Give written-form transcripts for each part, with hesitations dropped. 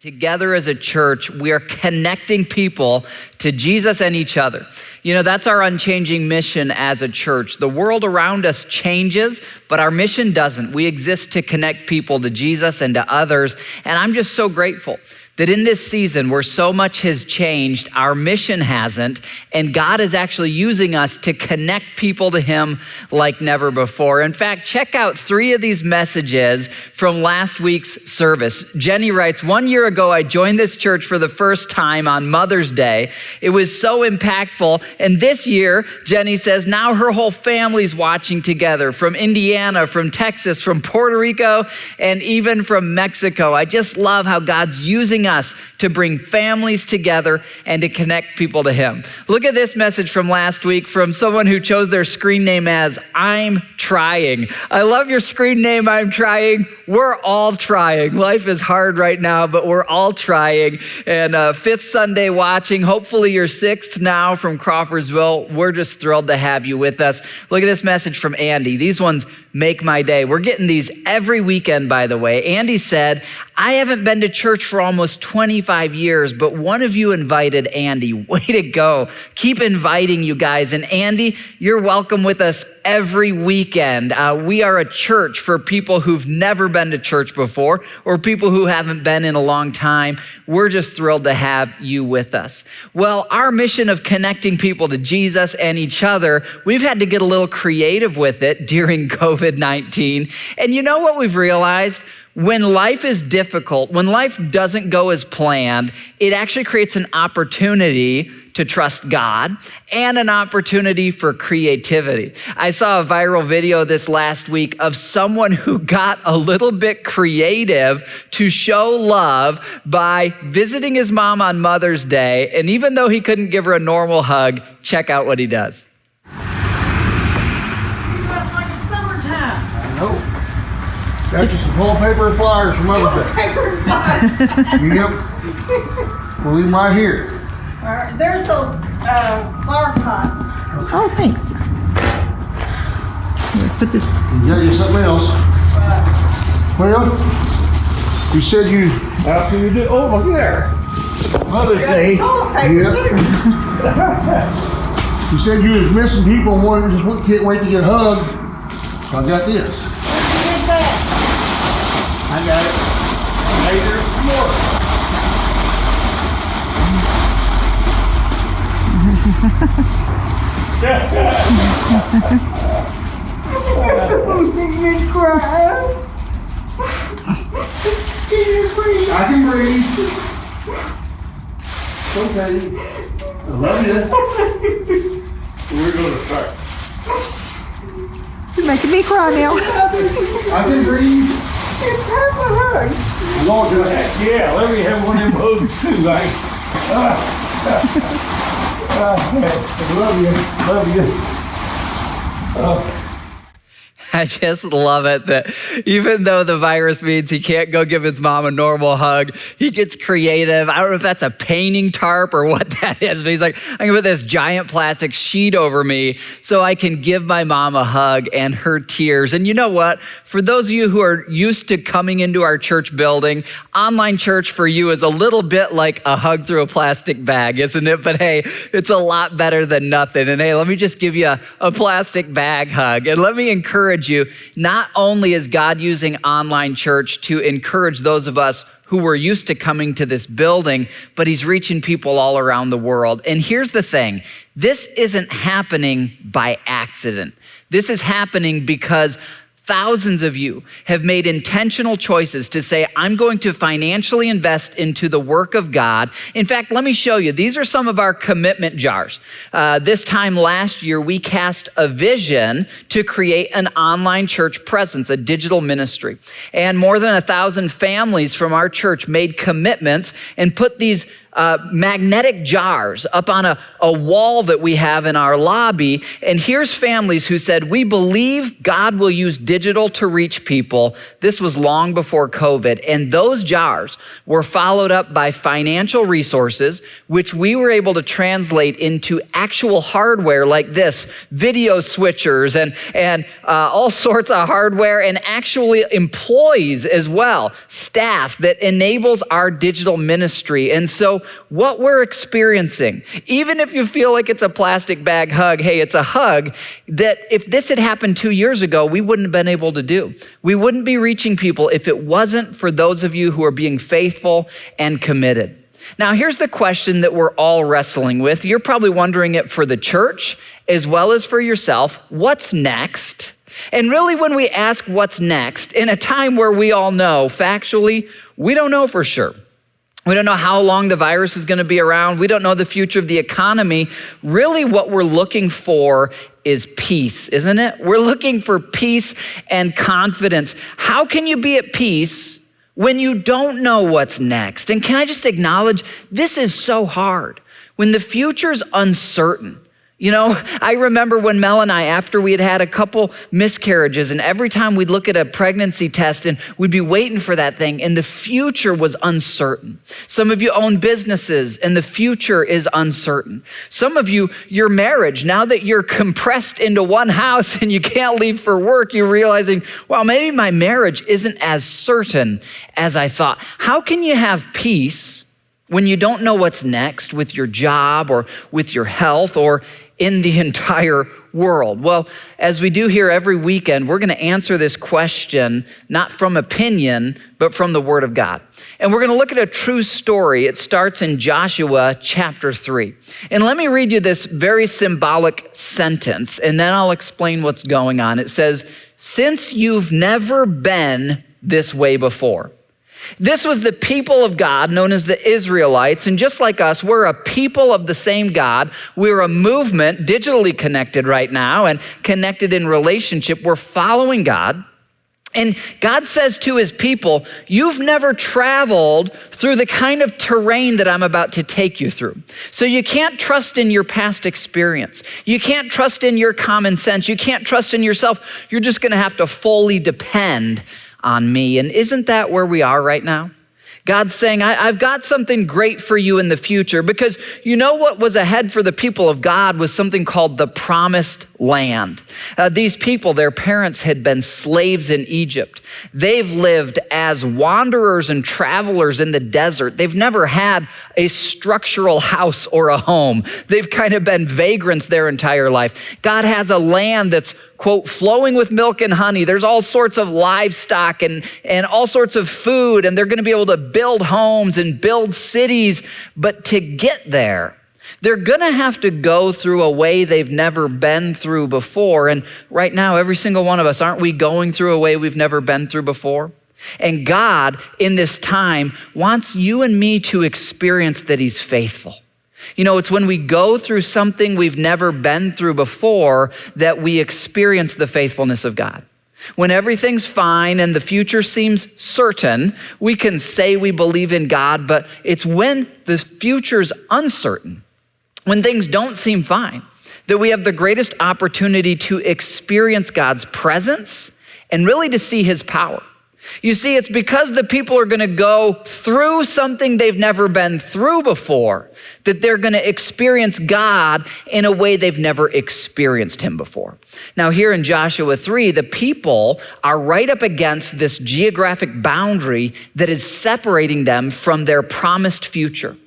Together as a church, we are connecting people to Jesus and each other. You know, that's our unchanging mission as a church. The world around us changes, but our mission doesn't. We exist to connect people to Jesus and to others. And I'm just so grateful that in this season where so much has changed, our mission hasn't, and God is actually using us to connect people to Him like never before. In fact, check out 3 of these messages from last week's service. Jenny writes, 1 year ago, I joined this church for the first time on Mother's Day. It was so impactful. And this year, Jenny says, now her whole family's watching together from Indiana, from Texas, from Puerto Rico, and even from Mexico. I just love how God's using us to bring families together and to connect people to Him. Look at this message from last week from someone who chose their screen name as I'm Trying. I love your screen name, I'm Trying. We're all trying. Life is hard right now, but we're all trying. And 5th Sunday watching, hopefully you're 6th now from Crawfordsville. We're just thrilled to have you with us. Look at this message from Andy. These ones make my day. We're getting these every weekend, by the way. Andy said, I haven't been to church for almost 25 years, but one of you invited Andy. Way to go. Keep inviting you guys. And Andy, you're welcome with us every weekend. We are a church for people who've never been to church before or people who haven't been in a long time. We're just thrilled to have you with us. Well, our mission of connecting people to Jesus and each other, we've had to get a little creative with it during COVID-19. And you know what we've realized? When life is difficult, when life doesn't go as planned, it actually creates an opportunity to trust God and an opportunity for creativity. I saw a viral video this last week of someone who got a little bit creative to show love by visiting his mom on Mother's Day. And even though he couldn't give her a normal hug, check out what he does. That's like it's summertime. I know. Got you some wallpaper and flyers from Mother's Day. Paper and flyers. Yep. We'll leave them right here. All right, there's those flower pots. Oh, thanks. Here, put this. You got you something else? Well, you said you. After you do, oh, look there. Mother's Day. Toilet paper, too. You said you was missing people and can't wait to get hugged. So I got this. Here's that. I got it. Hey, there's some more. Make me cry. Can you breathe? I can breathe. It's okay. I love you. We're gonna start. You're making me cry now. I can breathe. It's time for her. I'm going to it. Yeah, let me have one of them hugs too, right? Love you. I just love it that even though the virus means he can't go give his mom a normal hug, he gets creative. I don't know if that's a painting tarp or what that is, but he's like, I'm gonna put this giant plastic sheet over me so I can give my mom a hug and her tears. And you know what? For those of you who are used to coming into our church building, online church for you is a little bit like a hug through a plastic bag, isn't it? But hey, it's a lot better than nothing. And hey, let me just give you a plastic bag hug. And let me encourage you, not only is God using online church to encourage those of us who were used to coming to this building, but He's reaching people all around the world. And here's the thing, this isn't happening by accident. This is happening because thousands of you have made intentional choices to say, I'm going to financially invest into the work of God. In fact, let me show you. These are some of our commitment jars. This time last year, we cast a vision to create an online church presence, a digital ministry. And more than 1,000 families from our church made commitments and put these magnetic jars up on a wall that we have in our lobby. And here's families who said, we believe God will use digital to reach people. This was long before COVID. And those jars were followed up by financial resources, which we were able to translate into actual hardware like this, video switchers and all sorts of hardware, and actually employees as well, staff that enables our digital ministry. And so what we're experiencing, even if you feel like it's a plastic bag hug, hey, it's a hug that if this had happened 2 years ago, we wouldn't have been able to do. We wouldn't be reaching people if it wasn't for those of you who are being faithful and committed. Now, here's the question that we're all wrestling with. You're probably wondering it for the church as well as for yourself. What's next? And really, when we ask what's next, in a time where we all know, factually, we don't know for sure. We don't know how long the virus is going to be around. We don't know the future of the economy. Really, what we're looking for is peace, isn't it? We're looking for peace and confidence. How can you be at peace when you don't know what's next? And can I just acknowledge, this is so hard. When the future's uncertain. You know, I remember when Mel and I, after we had had a couple miscarriages, and every time we'd look at a pregnancy test and we'd be waiting for that thing, and the future was uncertain. Some of you own businesses and the future is uncertain. Some of you, your marriage, now that you're compressed into one house and you can't leave for work, you're realizing, well, maybe my marriage isn't as certain as I thought. How can you have peace when you don't know what's next with your job or with your health or in the entire world? Well, as we do here every weekend, we're going to answer this question, not from opinion, but from the Word of God. And we're going to look at a true story. It starts in Joshua chapter 3. And let me read you this very symbolic sentence, and then I'll explain what's going on. It says, "Since you've never been this way before." This was the people of God known as the Israelites. And just like us, we're a people of the same God. We're a movement digitally connected right now and connected in relationship. We're following God. And God says to his people, you've never traveled through the kind of terrain that I'm about to take you through. So you can't trust in your past experience. You can't trust in your common sense. You can't trust in yourself. You're just going to have to fully depend on me. And isn't that where we are right now? God's saying, I've got something great for you in the future, because you know what was ahead for the people of God was something called the promised land. These people, their parents had been slaves in Egypt. They've lived as wanderers and travelers in the desert. They've never had a structural house or a home. They've kind of been vagrants their entire life. God has a land that's, quote, flowing with milk and honey. There's all sorts of livestock and all sorts of food, and they're going to be able to build homes and build cities. But to get there, they're going to have to go through a way they've never been through before. And right now, every single one of us, aren't we going through a way we've never been through before? And God, in this time, wants you and me to experience that he's faithful. You know, it's when we go through something we've never been through before that we experience the faithfulness of God. When everything's fine and the future seems certain, we can say we believe in God, but it's when the future's uncertain, when things don't seem fine, that we have the greatest opportunity to experience God's presence and really to see his power. You see, it's because the people are going to go through something they've never been through before that they're going to experience God in a way they've never experienced him before. Now, here in Joshua 3, the people are right up against this geographic boundary that is separating them from their promised future.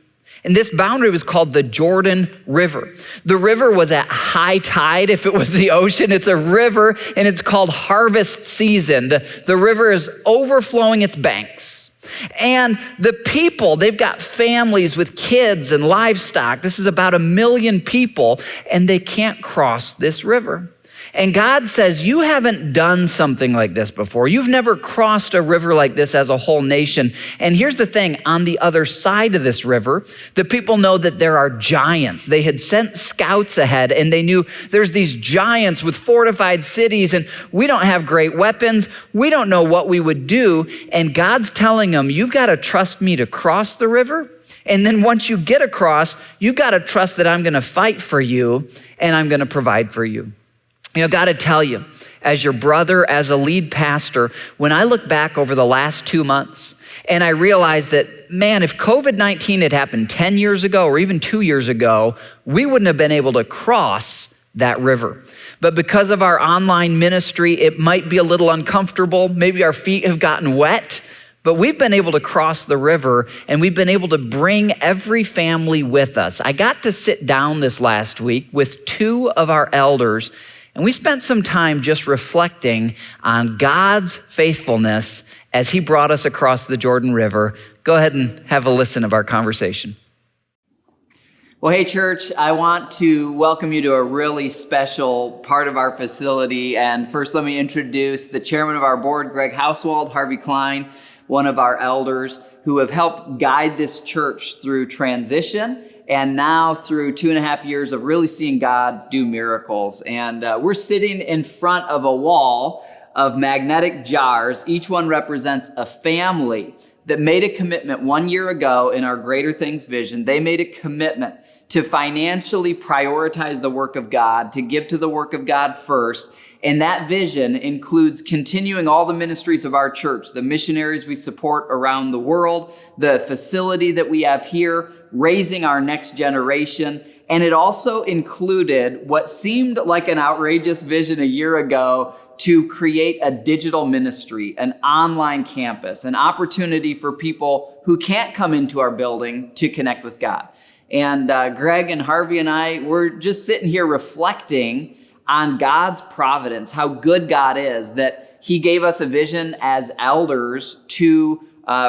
And this boundary was called the Jordan River. The river was at high tide. If it was the ocean, it's a river, and it's called harvest season. The river is overflowing its banks. And the people, they've got families with kids and livestock. This is about 1 million people, and they can't cross this river. And God says, you haven't done something like this before. You've never crossed a river like this as a whole nation. And here's the thing, on the other side of this river, the people know that there are giants. They had sent scouts ahead and they knew there's these giants with fortified cities and we don't have great weapons. We don't know what we would do. And God's telling them, you've got to trust me to cross the river. And then once you get across, you got to trust that I'm going to fight for you and I'm going to provide for you. You know, got to tell you, as your brother, as a lead pastor, when I look back over the last 2 months and I realize that, man, if COVID-19 had happened 10 years ago or even 2 years ago, we wouldn't have been able to cross that river. But because of our online ministry, it might be a little uncomfortable. Maybe our feet have gotten wet, but we've been able to cross the river and we've been able to bring every family with us. I got to sit down this last week with 2 of our elders and we spent some time just reflecting on God's faithfulness as he brought us across the Jordan River. Go ahead and have a listen of our conversation. Well, hey, church, I want to welcome you to a really special part of our facility. And first, let me introduce the chairman of our board, Greg Hauswald, Harvey Klein, one of our elders who have helped guide this church through transition and now through 2.5 years of really seeing God do miracles. And we're sitting in front of a wall of magnetic jars. Each one represents a family that made a commitment 1 year ago in our Greater Things vision. They made a commitment to financially prioritize the work of God, to give to the work of God first. And that vision includes continuing all the ministries of our church, the missionaries we support around the world, the facility that we have here, raising our next generation. And it also included what seemed like an outrageous vision a year ago to create a digital ministry, an online campus, an opportunity for people who can't come into our building to connect with God. And Greg and Harvey and I, we're just sitting here reflecting on God's providence, how good God is, that he gave us a vision as elders to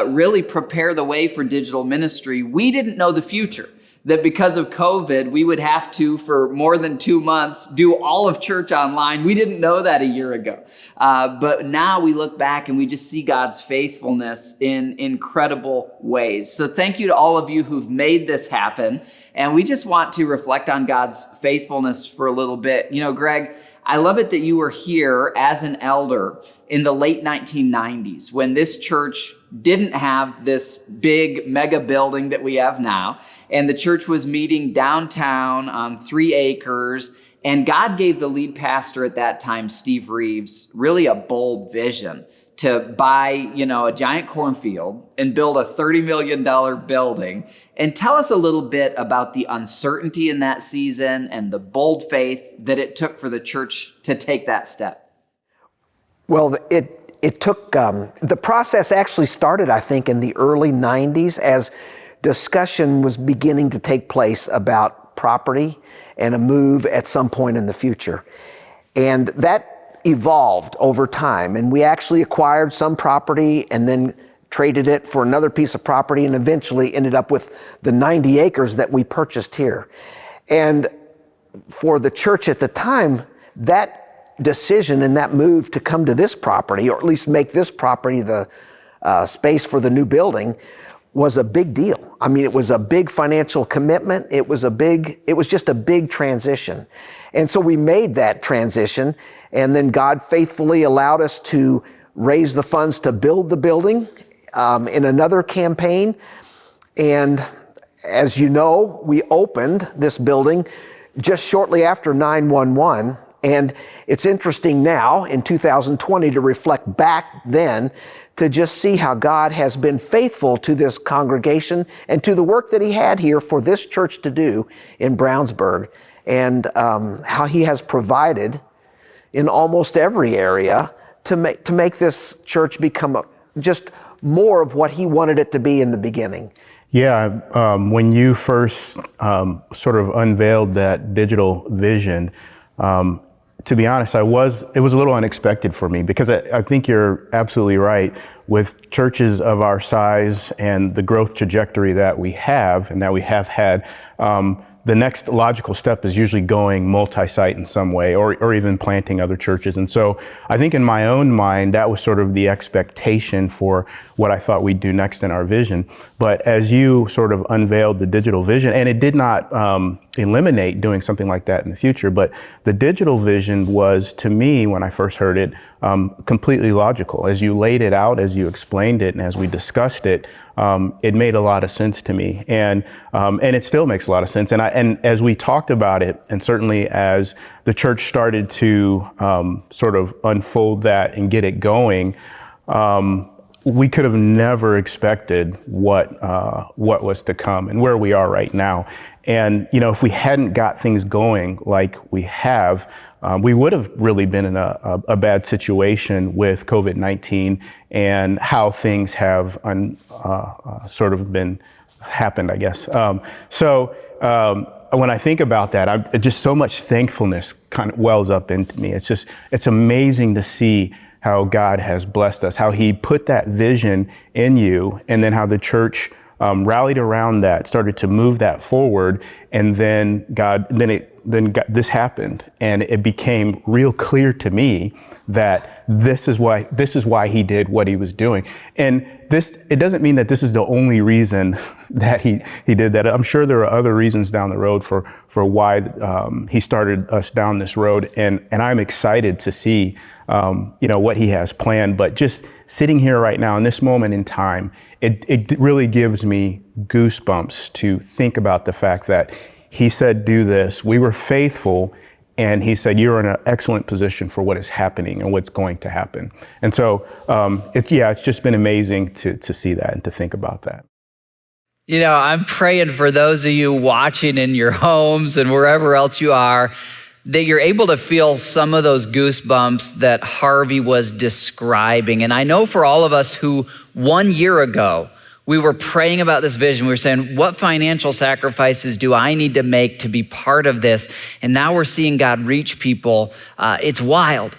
really prepare the way for digital ministry. We didn't know the future, that because of COVID, we would have to, for more than 2 months, do all of church online. We didn't know that a year ago. But now we look back and we just see God's faithfulness in incredible ways. So thank you to all of you who've made this happen. And we just want to reflect on God's faithfulness for a little bit. You know, Greg, I love it that you were here as an elder in the late 1990s when this church didn't have this big mega building that we have now. And the church was meeting downtown on 3 acres. And God gave the lead pastor at that time, Steve Reeves, really a bold vision to buy, a giant cornfield and build a $30 million building. And tell us a little bit about the uncertainty in that season and the bold faith that it took for the church to take that step. Well, it took, the process actually started, I think, in the early 90s as discussion was beginning to take place about property and a move at some point in the future. And that evolved over time, and we actually acquired some property and then traded it for another piece of property and eventually ended up with the 90 acres that we purchased here. And for the church at the time, that decision and that move to come to this property, or at least make this property the space for the new building, was a big deal. I mean, it was a big financial commitment. It was just a big transition. And so we made that transition, and then God faithfully allowed us to raise the funds to build the building in another campaign. And as you know, we opened this building just shortly after 9/11. And it's interesting now in 2020 to reflect back then to just see how God has been faithful to this congregation and to the work that he had here for this church to do in Brownsburg, and how he has provided in almost every area to make this church become just more of what he wanted it to be in the beginning. Yeah, when you first sort of unveiled that digital vision, to be honest, it was a little unexpected for me, because I think you're absolutely right. With churches of our size and the growth trajectory that we have and that we have had, the next logical step is usually going multi-site in some way, or even planting other churches. And so I think in my own mind, that was sort of the expectation for what I thought we'd do next in our vision. But as you sort of unveiled the digital vision, and it did not eliminate doing something like that in the future, but the digital vision was, to me, when I first heard it, completely logical. As you laid it out, as you explained it, and as we discussed it, it made a lot of sense to me, and it still makes a lot of sense. And as we talked about it, and certainly as the church started to sort of unfold that and get it going, we could have never expected what was to come and where we are right now. And if we hadn't got things going like we have, we would have really been in a bad situation with COVID-19 and how things have sort of been happened, I guess. When I think about that, just so much thankfulness kind of wells up into me. It's amazing to see how God has blessed us, how He put that vision in you, and then how the church rallied around that, started to move that forward, and then this happened, and it became real clear to me that this is why He did what He was doing. And it doesn't mean that this is the only reason that he did that. I'm sure there are other reasons down the road for why He started us down this road, and I'm excited to see what He has planned. But just sitting here right now in this moment in time, it really gives me goosebumps to think about the fact that He said, do this. We were faithful. And He said, you're in an excellent position for what is happening and what's going to happen. And so, it's just been amazing to see that and to think about that. I'm praying for those of you watching in your homes and wherever else you are, that you're able to feel some of those goosebumps that Harvey was describing. And I know for all of us who 1 year ago, we were praying about this vision. We were saying, what financial sacrifices do I need to make to be part of this? And now we're seeing God reach people. It's wild.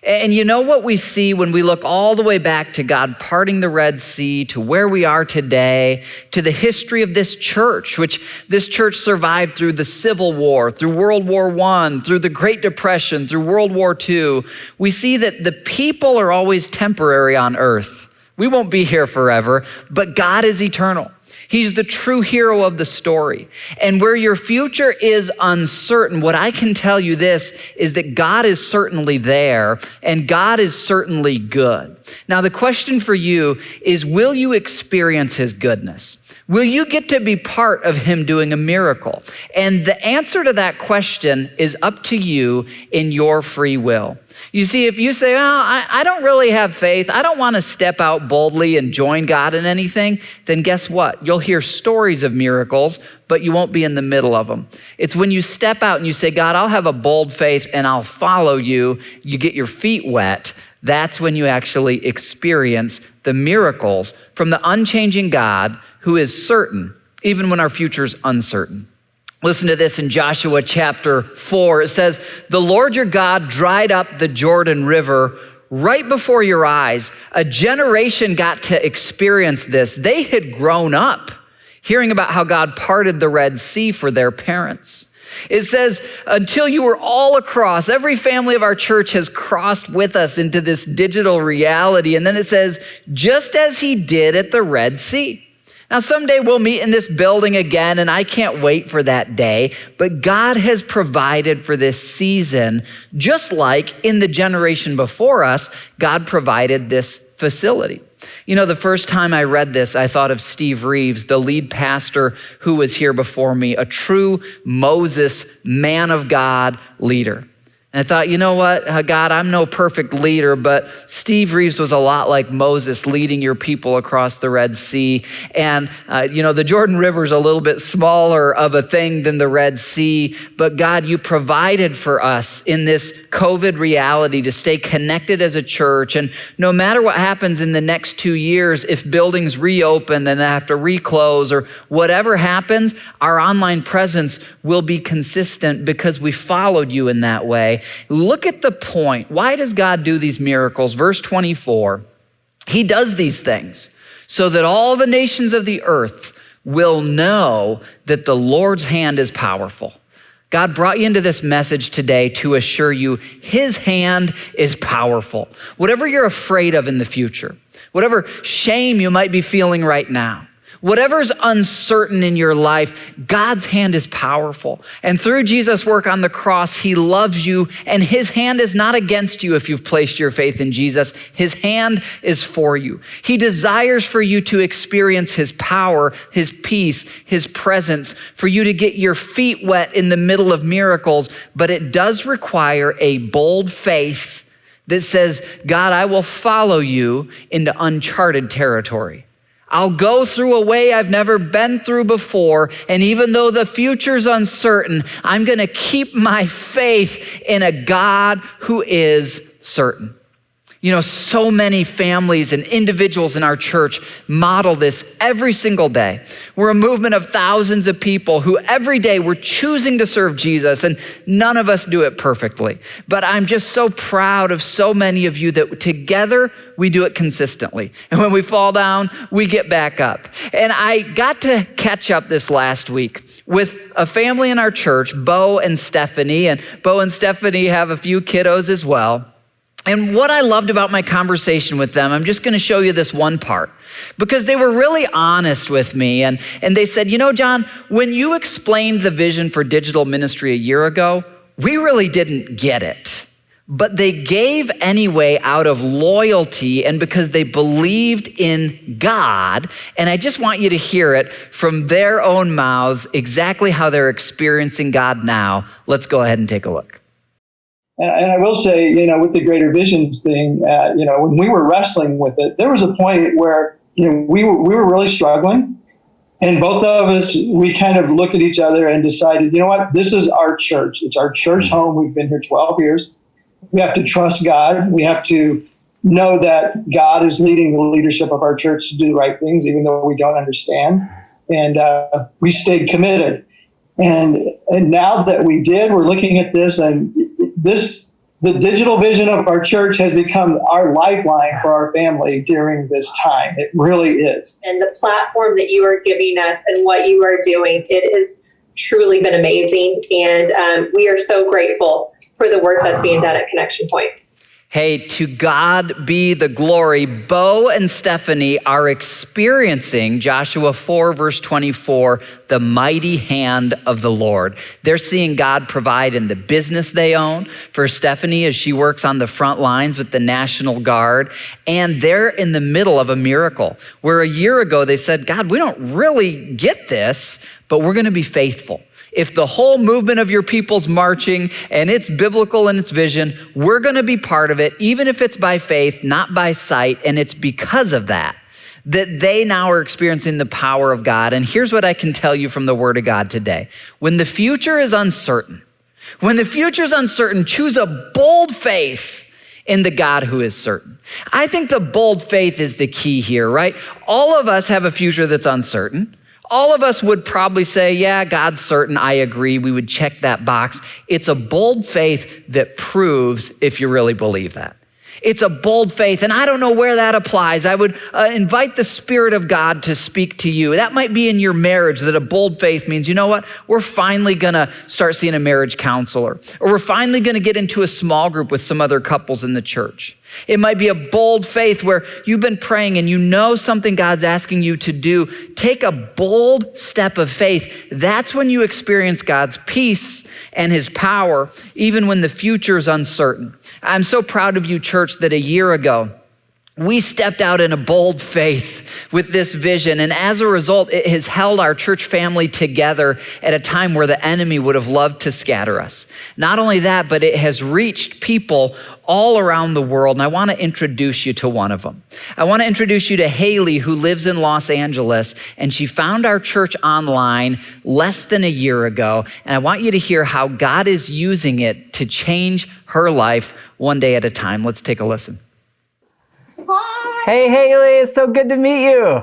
And you know what we see when we look all the way back to God parting the Red Sea, to where we are today, to the history of this church, which this church survived through the Civil War, through World War I, through the Great Depression, through World War II. We see that the people are always temporary on earth. We won't be here forever, but God is eternal. He's the true hero of the story. And where your future is uncertain, what I can tell you this is that God is certainly there and God is certainly good. Now, the question for you is, will you experience His goodness? Will you get to be part of Him doing a miracle? And the answer to that question is up to you in your free will. You see, if you say, I don't really have faith, I don't want to step out boldly and join God in anything, then guess what? You'll hear stories of miracles, but you won't be in the middle of them. It's when you step out and you say, God, I'll have a bold faith and I'll follow you, you get your feet wet, that's when you actually experience the miracles from the unchanging God who is certain, even when our future's uncertain. Listen to this in Joshua chapter 4. It says, the Lord your God dried up the Jordan River right before your eyes. A generation got to experience this. They had grown up hearing about how God parted the Red Sea for their parents. It says, until you were all across, every family of our church has crossed with us into this digital reality. And then it says, just as He did at the Red Sea. Now, someday we'll meet in this building again, and I can't wait for that day. But God has provided for this season, just like in the generation before us, God provided this facility. The first time I read this, I thought of Steve Reeves, the lead pastor who was here before me, a true Moses, man of God leader. And I thought, you know what, God, I'm no perfect leader, but Steve Reeves was a lot like Moses leading your people across the Red Sea. And, the Jordan River is a little bit smaller of a thing than the Red Sea, but God, you provided for us in this COVID reality to stay connected as a church. And no matter what happens in the next 2 years, if buildings reopen and they have to reclose or whatever happens, our online presence will be consistent because we followed you in that way. Look at the point. Why does God do these miracles? Verse 24, He does these things so that all the nations of the earth will know that the Lord's hand is powerful. God brought you into this message today to assure you his hand is powerful. Whatever you're afraid of in the future, whatever shame you might be feeling right now, whatever's uncertain in your life, God's hand is powerful. And through Jesus' work on the cross, he loves you, and his hand is not against you if you've placed your faith in Jesus. His hand is for you. He desires for you to experience his power, his peace, his presence, for you to get your feet wet in the middle of miracles. But it does require a bold faith that says, God, I will follow you into uncharted territory. I'll go through a way I've never been through before, and even though the future's uncertain, I'm gonna keep my faith in a God who is certain. You know, so many families and individuals in our church model this every single day. We're a movement of thousands of people who every day we're choosing to serve Jesus, and none of us do it perfectly. But I'm just so proud of so many of you that together we do it consistently. And when we fall down, we get back up. And I got to catch up this last week with a family in our church, Bo and Stephanie. And Bo and Stephanie have a few kiddos as well. And what I loved about my conversation with them, I'm just gonna show you this one part, because they were really honest with me. And they said, you know, John, when you explained the vision for digital ministry a year ago, we really didn't get it. But they gave anyway out of loyalty and because they believed in God. And I just want you to hear it from their own mouths, exactly how they're experiencing God now. Let's go ahead and take a look. And I will say, you know, with the Greater Visions thing, you know, when we were wrestling with it, there was a point where, you know, we were really struggling. And both of us, we kind of looked at each other and decided, you know what, this is our church. It's our church home. We've been here 12 years. We have to trust God. We have to know that God is leading the leadership of our church to do the right things, even though we don't understand. And we stayed committed. And now that we did, we're looking at this, and the digital vision of our church has become our lifeline for our family during this time. It really is. And the platform that you are giving us and what you are doing, it has truly been amazing. And we are so grateful for the work that's being done at Connection Point. Hey, to God be the glory. Bo and Stephanie are experiencing Joshua 4, verse 24, the mighty hand of the Lord. They're seeing God provide in the business they own. For Stephanie, as she works on the front lines with the National Guard, and they're in the middle of a miracle where a year ago they said, God, we don't really get this, but we're gonna be faithful. If the whole movement of your people's marching and it's biblical in its vision, we're gonna be part of it, even if it's by faith, not by sight. And it's because of that they now are experiencing the power of God. And here's what I can tell you from the Word of God today. When the future is uncertain, choose a bold faith in the God who is certain. I think the bold faith is the key here, right? All of us have a future that's uncertain. All of us would probably say, yeah, God's certain, I agree. We would check that box. It's a bold faith that proves if you really believe that. It's a bold faith, and I don't know where that applies. I would invite the Spirit of God to speak to you. That might be in your marriage, that a bold faith means, you know what? We're finally gonna start seeing a marriage counselor, or we're finally gonna get into a small group with some other couples in the church. It might be a bold faith where you've been praying and you know something God's asking you to do. Take a bold step of faith. That's when you experience God's peace and his power, even when the future is uncertain. I'm so proud of you, church, that a year ago, we stepped out in a bold faith with this vision. And as a result, it has held our church family together at a time where the enemy would have loved to scatter us. Not only that, but it has reached people all around the world. And I want to introduce you to one of them. I want to introduce you to Haley, who lives in Los Angeles. And she found our church online less than a year ago. And I want you to hear how God is using it to change her life one day at a time. Let's take a listen. Hi. Hey, Haley, it's so good to meet you.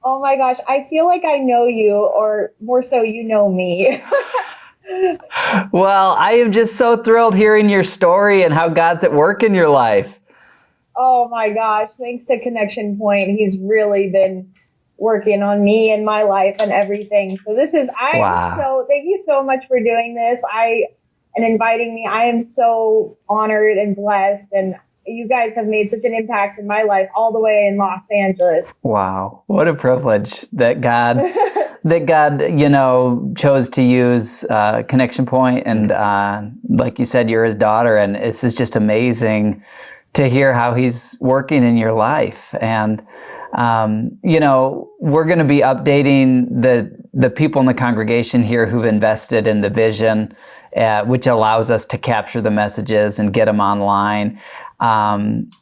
Oh my gosh, I feel like I know you, or more so, you know me. Well, I am just so thrilled hearing your story and how God's at work in your life. Oh my gosh, thanks to Connection Point. He's really been working on me and my life and everything. So Wow. thank you so much for doing this. And inviting me. I am so honored and blessed, and you guys have made such an impact in my life all the way in Los Angeles. Wow. What a privilege that God chose to use Connection Point, and like you said, you're his daughter, and this is just amazing to hear how he's working in your life. And we're going to be updating the people in the congregation here who've invested in the vision, which allows us to capture the messages and get them online.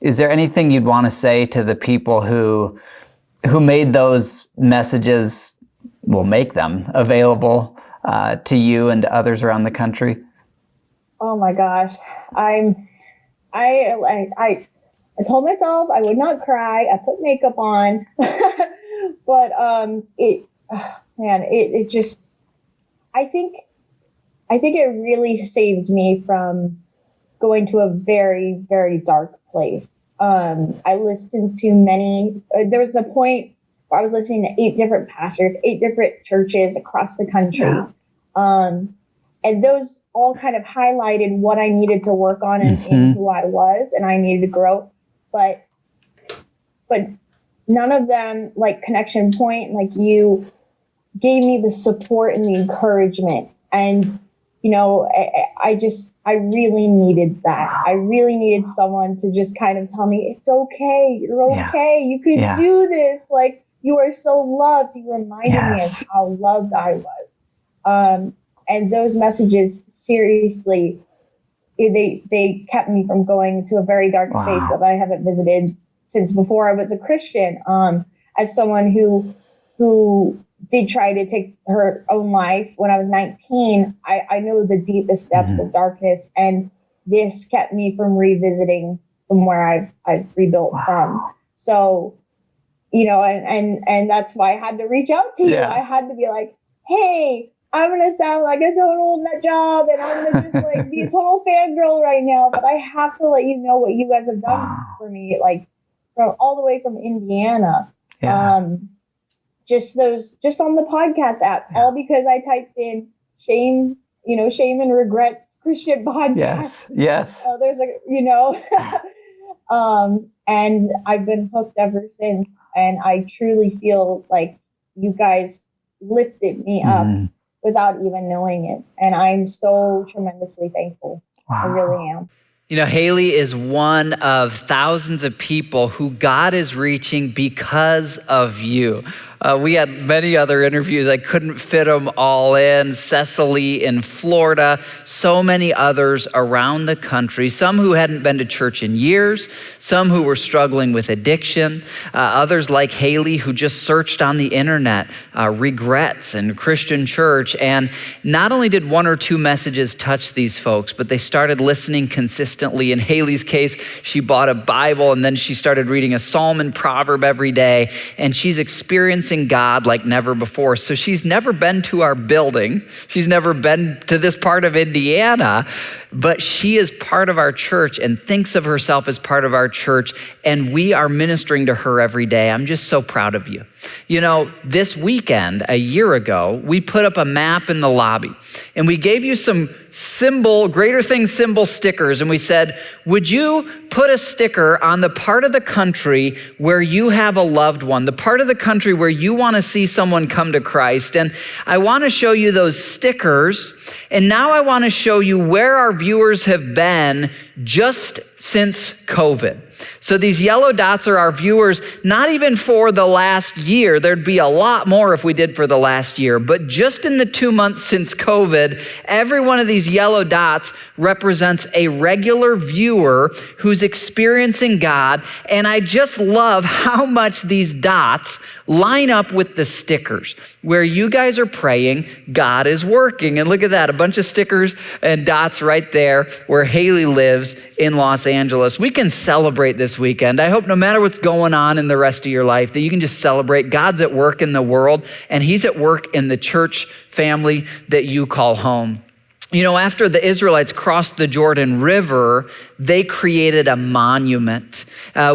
Is there anything you'd want to say to the people who made those messages, make them available to you and to others around the country? Oh my gosh, I told myself I would not cry. I put makeup on, but it just, I think it really saved me from going to a very, very dark place. I listened to many, there was a point where I was listening to 8 different pastors, 8 different churches across the country. Yeah. And those all kind of highlighted what I needed to work on and who I was, and I needed to grow. But none of them, like Connection Point, like you, gave me the support and the encouragement. And, I really needed that. I really needed someone to just kind of tell me, it's okay. You're okay. You could do this. Like, you are so loved. You reminded me of how loved I was. And those messages, seriously, they kept me from going to a very dark space that I haven't visited since before I was a Christian. As someone who did try to take her own life when I was 19, I know the deepest depths of darkness, and this kept me from revisiting from where I've rebuilt from. So, and that's why I had to reach out to you. I had to be like, hey, I'm going to sound like a total nut job, and I'm going to just be a total fangirl right now, but I have to let you know what you guys have done for me, from all the way from Indiana. Just on the podcast app, all because I typed in shame and regrets Christian podcast. Yes. There's and I've been hooked ever since. And I truly feel like you guys lifted me up without even knowing it. And I'm so tremendously thankful. I really am. Haley is one of thousands of people who God is reaching because of you. We had many other interviews. I couldn't fit them all in. Cecily in Florida, so many others around the country, some who hadn't been to church in years, some who were struggling with addiction, others like Haley who just searched on the internet, regrets and Christian church. And not only did 1 or 2 messages touch these folks, but they started listening consistently. In Haley's case, she bought a Bible, and then she started reading a psalm and proverb every day, and she's experiencing God like never before. So she's never been to our building. She's never been to this part of Indiana, but she is part of our church and thinks of herself as part of our church, and we are ministering to her every day. I'm just so proud of you. This weekend, a year ago, we put up a map in the lobby, and we gave you some Greater Things symbol stickers, and we said, would you put a sticker on the part of the country where you have a loved one, the part of the country where you want to see someone come to Christ? And I want to show you those stickers, and now I want to show you where our viewers have been just since COVID. So these yellow dots are our viewers, not even for the last year. There'd be a lot more if we did for the last year, but just in the 2 months since COVID, every one of these yellow dots represents a regular viewer who's experiencing God. And I just love how much these dots line up with the stickers where you guys are praying, God is working. And look at that, a bunch of stickers and dots right there where Haley lives in Los Angeles. We can celebrate this weekend. I hope no matter what's going on in the rest of your life, that you can just celebrate God's at work in the world, and he's at work in the church family that you call home. You know, after the Israelites crossed the Jordan River, they created a monument.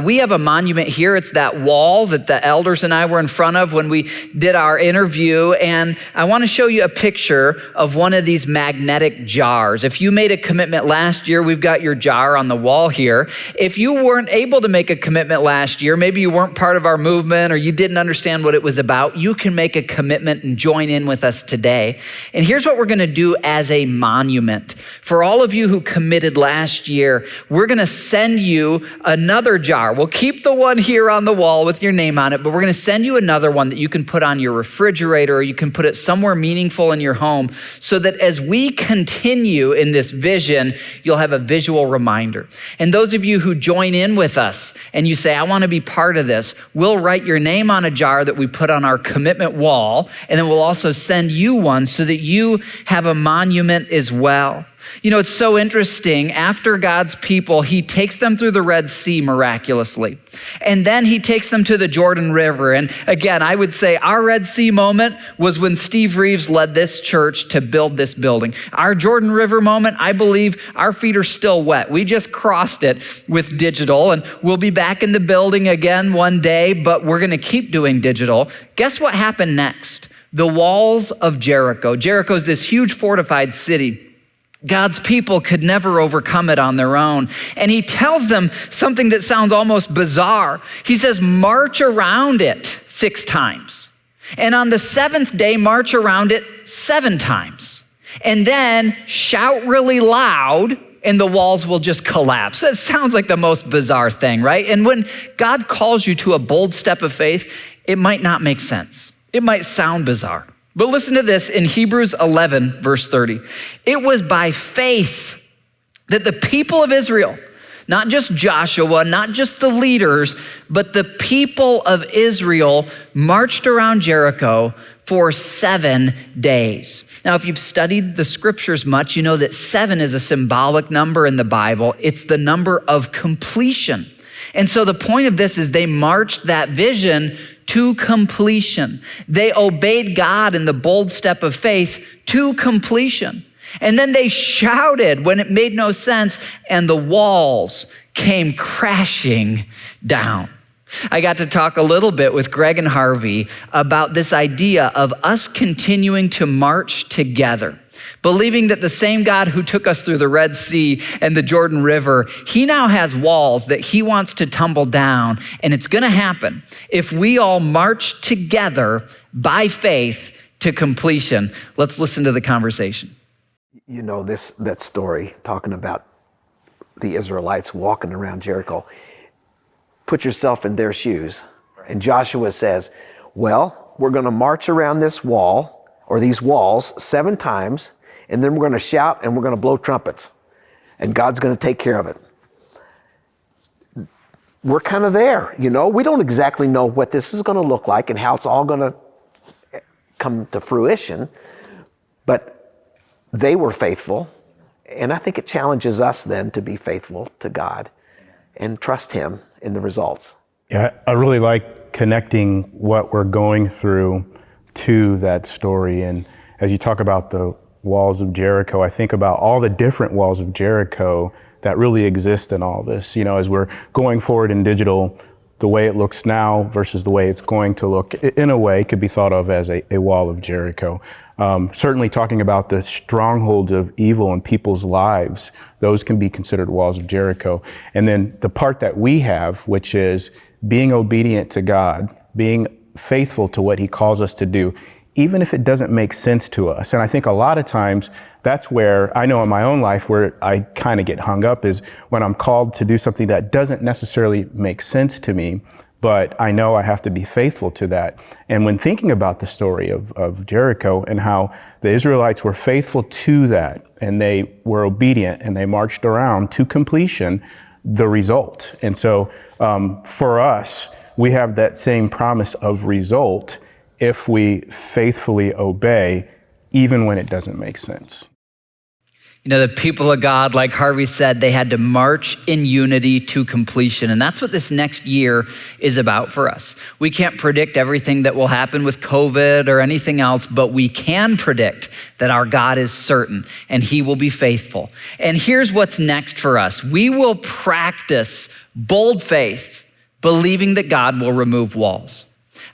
We have a monument here. It's that wall that the elders and I were in front of when we did our interview. And I want to show you a picture of one of these magnetic jars. If you made a commitment last year, we've got your jar on the wall here. If you weren't able to make a commitment last year, maybe you weren't part of our movement or you didn't understand what it was about, you can make a commitment and join in with us today. And here's what we're going to do as a monument. For all of you who committed last year, we're going to send you another jar. We'll keep the one here on the wall with your name on it, but we're going to send you another one that you can put on your refrigerator or you can put it somewhere meaningful in your home so that as we continue in this vision, you'll have a visual reminder. And those of you who join in with us and you say, I want to be part of this, we'll write your name on a jar that we put on our commitment wall, and then we'll also send you one so that you have a monument as well. You know, it's so interesting. After God's people, he takes them through the Red Sea miraculously. And then he takes them to the Jordan River. And again, I would say our Red Sea moment was when Steve Reeves led this church to build this building. Our Jordan River moment, I believe our feet are still wet. We just crossed it with digital, and we'll be back in the building again one day, but we're going to keep doing digital. Guess what happened next? The walls of Jericho. Jericho's this huge fortified city. God's people could never overcome it on their own. And he tells them something that sounds almost bizarre. He says, march around it 6 times. And on the 7th day, march around it 7 times. And then shout really loud and the walls will just collapse. That sounds like the most bizarre thing, right? And when God calls you to a bold step of faith, it might not make sense. It might sound bizarre. But listen to this in Hebrews 11, verse 30. It was by faith that the people of Israel, not just Joshua, not just the leaders, but the people of Israel marched around Jericho for 7 days. Now, if you've studied the scriptures much, you know that 7 is a symbolic number in the Bible. It's the number of completion. And so the point of this is they marched that vision to completion. They obeyed God in the bold step of faith to completion. And then they shouted when it made no sense, and the walls came crashing down. I got to talk a little bit with Greg and Harvey about this idea of us continuing to march together, believing that the same God who took us through the Red Sea and the Jordan River, he now has walls that he wants to tumble down. And it's going to happen if we all march together by faith to completion. Let's listen to the conversation. You know, that story talking about the Israelites walking around Jericho. Put yourself in their shoes. And Joshua says, well, we're going to march around this wall or these walls 7 times. And then we're going to shout and we're going to blow trumpets. And God's going to take care of it. We're kind of there, you know. We don't exactly know what this is going to look like and how it's all going to come to fruition. But they were faithful. And I think it challenges us then to be faithful to God and trust him in the results. Yeah, I really like connecting what we're going through to that story. And as you talk about the walls of Jericho, I think about all the different walls of Jericho that really exist in all this. You know, as we're going forward in digital, the way it looks now versus the way it's going to look, in a way, could be thought of as a wall of Jericho. Certainly talking about the strongholds of evil in people's lives, those can be considered walls of Jericho. And then the part that we have, which is being obedient to God, being faithful to what he calls us to do, even if it doesn't make sense to us. And I think a lot of times that's where I know in my own life where I kind of get hung up is when I'm called to do something that doesn't necessarily make sense to me, but I know I have to be faithful to that. And when thinking about the story of Jericho and how the Israelites were faithful to that and they were obedient and they marched around to completion, the result. And so for us, we have that same promise of result if we faithfully obey, even when it doesn't make sense. You know, the people of God, like Harvey said, they had to march in unity to completion. And that's what this next year is about for us. We can't predict everything that will happen with COVID or anything else, but we can predict that our God is certain and he will be faithful. And here's what's next for us. We will practice bold faith, believing that God will remove walls.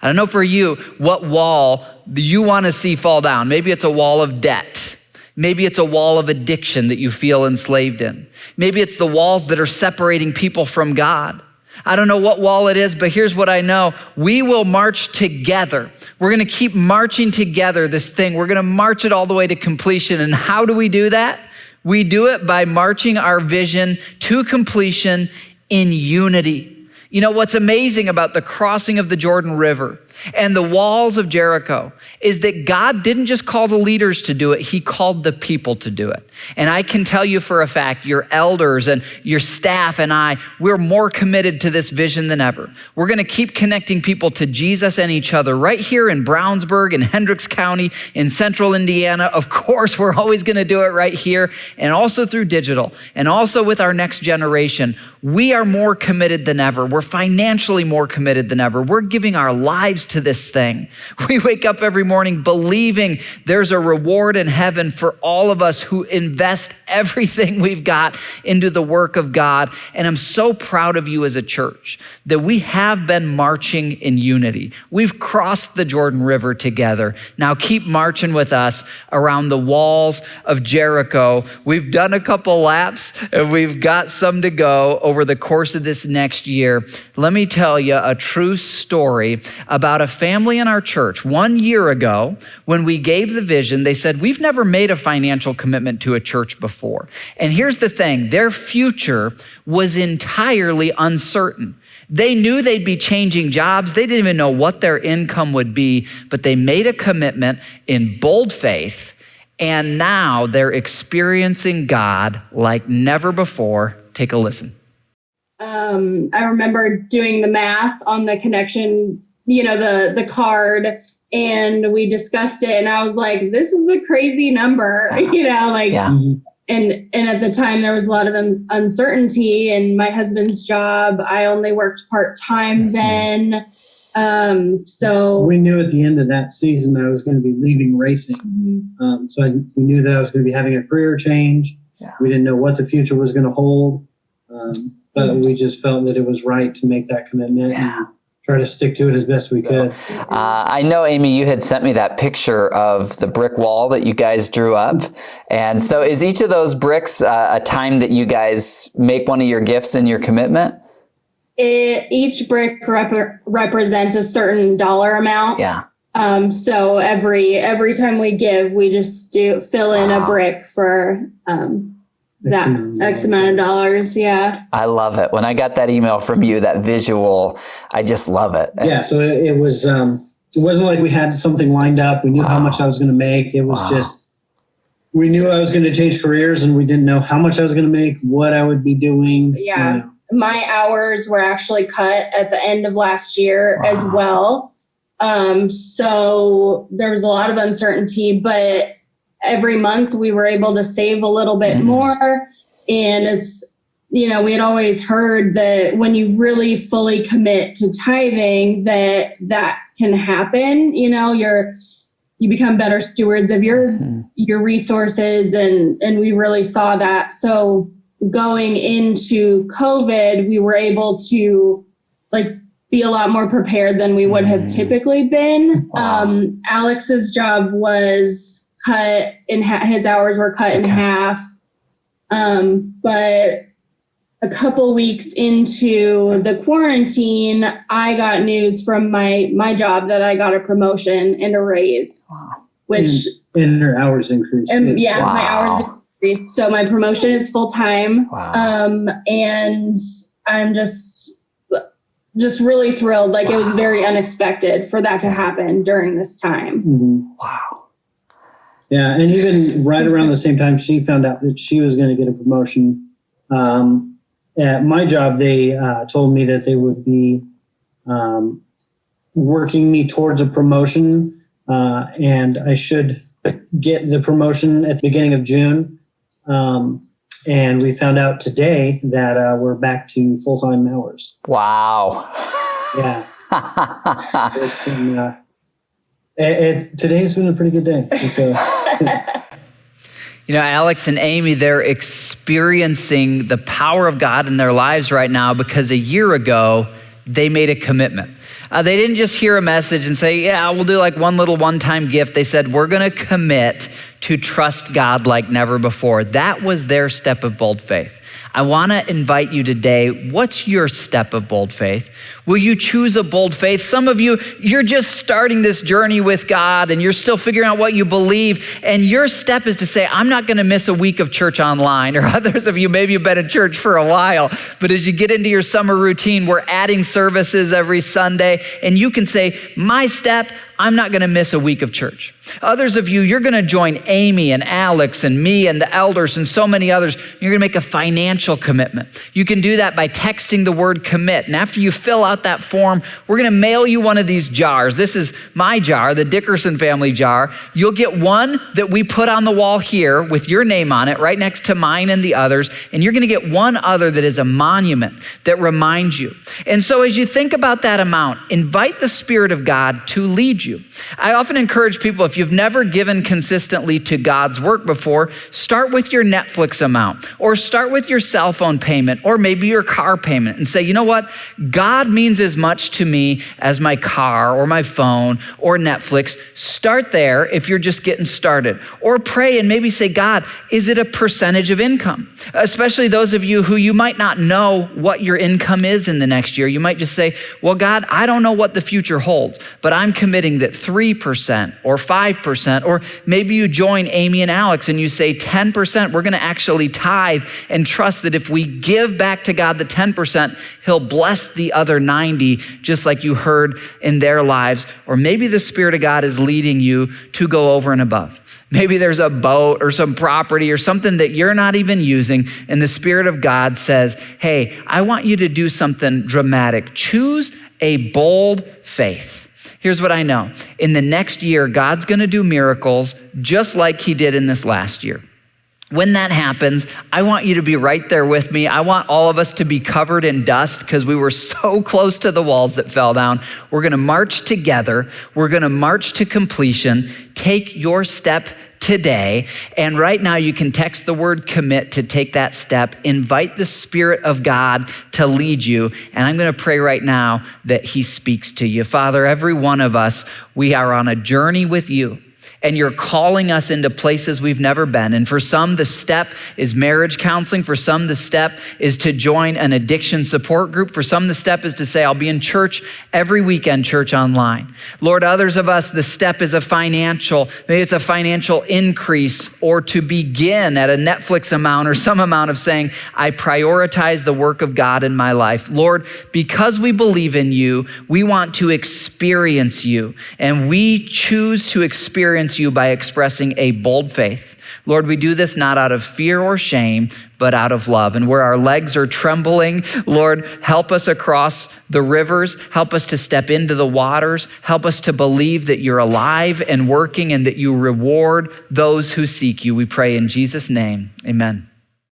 I don't know for you what wall you want to see fall down. Maybe it's a wall of debt. Maybe it's a wall of addiction that you feel enslaved in. Maybe it's the walls that are separating people from God. I don't know what wall it is, but here's what I know. We will march together. We're going to keep marching together this thing. We're going to march it all the way to completion. And how do we do that? We do it by marching our vision to completion in unity. You know, what's amazing about the crossing of the Jordan River and the walls of Jericho is that God didn't just call the leaders to do it, he called the people to do it. And I can tell you for a fact, your elders and your staff and I, we're more committed to this vision than ever. We're gonna keep connecting people to Jesus and each other right here in Brownsburg, in Hendricks County, in central Indiana. Of course, we're always gonna do it right here, and also through digital, and also with our next generation. We are more committed than ever. We're financially more committed than ever. We're giving our lives to this thing. We wake up every morning believing there's a reward in heaven for all of us who invest everything we've got into the work of God. And I'm so proud of you as a church that we have been marching in unity. We've crossed the Jordan River together. Now keep marching with us around the walls of Jericho. We've done a couple laps and we've got some to go over the course of this next year. Let me tell you a true story about a family in our church. 1 year ago, when we gave the vision, they said, we've never made a financial commitment to a church before. And here's the thing, their future was entirely uncertain. They knew they'd be changing jobs. They didn't even know what their income would be, but they made a commitment in bold faith, and now they're experiencing God like never before. Take a listen. I remember doing the math on the connection, you know, the card, and we discussed it, and I was like, this is a crazy number, you know, like, and at the time there was a lot of uncertainty in my husband's job. I only worked part-time then. So we knew at the end of that season I was going to be leaving racing. So we knew that I was going to be having a career change. We didn't know what the future was going to hold. But we just felt that it was right to make that commitment and try to stick to it as best we could. I know, Amy, you had sent me that picture of the brick wall that you guys drew up. And so is each of those bricks a time that you guys make one of your gifts in your commitment? Each brick represents a certain dollar amount. So every time we give, we just fill in a brick for that X amount of dollars. I love it. When I got that email from you, that visual, I just love it. So it was, it wasn't like we had something lined up. We knew how much I was going to make. It was just, we knew I was going to change careers and we didn't know how much I was going to make, what I would be doing. You know. My hours were actually cut at the end of last year as well. So there was a lot of uncertainty, but every month we were able to save a little bit more. And it's, you know, we had always heard that when you really fully commit to tithing, that can happen. You know, you become better stewards of your resources. And we really saw that. So going into COVID, we were able to be a lot more prepared than we would have typically been. Alex's job was cut in his hours were cut in half. But a couple weeks into the quarantine, I got news from my job that I got a promotion and a raise, which and her hours increased. And my hours increased. So my promotion is full time. And I'm just really thrilled. It was very unexpected for that to happen during this time. Yeah, and even right around the same time she found out that she was going to get a promotion, at my job, they told me that they would be working me towards a promotion, and I should get the promotion at the beginning of June. And we found out today that we're back to full-time hours. Wow. Yeah. So it's been, today's been a pretty good day. So. You know, Alex and Amy, they're experiencing the power of God in their lives right now because a year ago, they made a commitment. They didn't just hear a message and say, yeah, we'll do like one little one-time gift. They said, we're going to commit to trust God like never before. That was their step of bold faith. I want to invite you today, what's your step of bold faith? Will you choose a bold faith? Some of you, you're just starting this journey with God and you're still figuring out what you believe. And your step is to say, I'm not going to miss a week of church online. Or others of you, maybe you've been in church for a while, but as you get into your summer routine, we're adding services every Sunday. And you can say, my step, I'm not going to miss a week of church. Others of you, you're going to join Amy and Alex and me and the elders and so many others. You're going to make a financial commitment. You can do that by texting the word commit. And after you fill out that form, we're going to mail you one of these jars. This is my jar, the Dickerson family jar. You'll get one that we put on the wall here with your name on it, right next to mine and the others. And you're going to get one other that is a monument that reminds you. And so as you think about that amount, invite the Spirit of God to lead you. I often encourage people, if you've never given consistently to God's work before, start with your Netflix amount or start with your cell phone payment or maybe your car payment and say, you know what? God means as much to me as my car or my phone or Netflix. Start there if you're just getting started. Or pray and maybe say, God, is it a percentage of income? Especially those of you who you might not know what your income is in the next year. You might just say, well, God, I don't know what the future holds, but I'm committing that 3% or 5%, or maybe you join Amy and Alex and you say 10%, we're going to actually tithe and trust that if we give back to God the 10%, he'll bless the other 90, just like you heard in their lives. Or maybe the Spirit of God is leading you to go over and above. Maybe there's a boat or some property or something that you're not even using, and the Spirit of God says, hey, I want you to do something dramatic. Choose a bold faith. Here's what I know. In the next year, God's going to do miracles just like he did in this last year. When that happens, I want you to be right there with me. I want all of us to be covered in dust because we were so close to the walls that fell down. We're going to march together. We're going to march to completion. Take your step today. And right now you can text the word commit to take that step. Invite the Spirit of God to lead you. And I'm going to pray right now that he speaks to you. Father, every one of us, we are on a journey with you. And you're calling us into places we've never been. And for some, the step is marriage counseling. For some, the step is to join an addiction support group. For some, the step is to say, I'll be in church every weekend, church online. Lord, others of us, the step is maybe it's a financial increase or to begin at a Netflix amount or some amount of saying, I prioritize the work of God in my life. Lord, because we believe in you, we want to experience you. And we choose to experience you by expressing a bold faith. Lord, we do this not out of fear or shame, but out of love. And where our legs are trembling, Lord, help us across the rivers, help us to step into the waters, help us to believe that you're alive and working and that you reward those who seek you. We pray in Jesus' name, amen.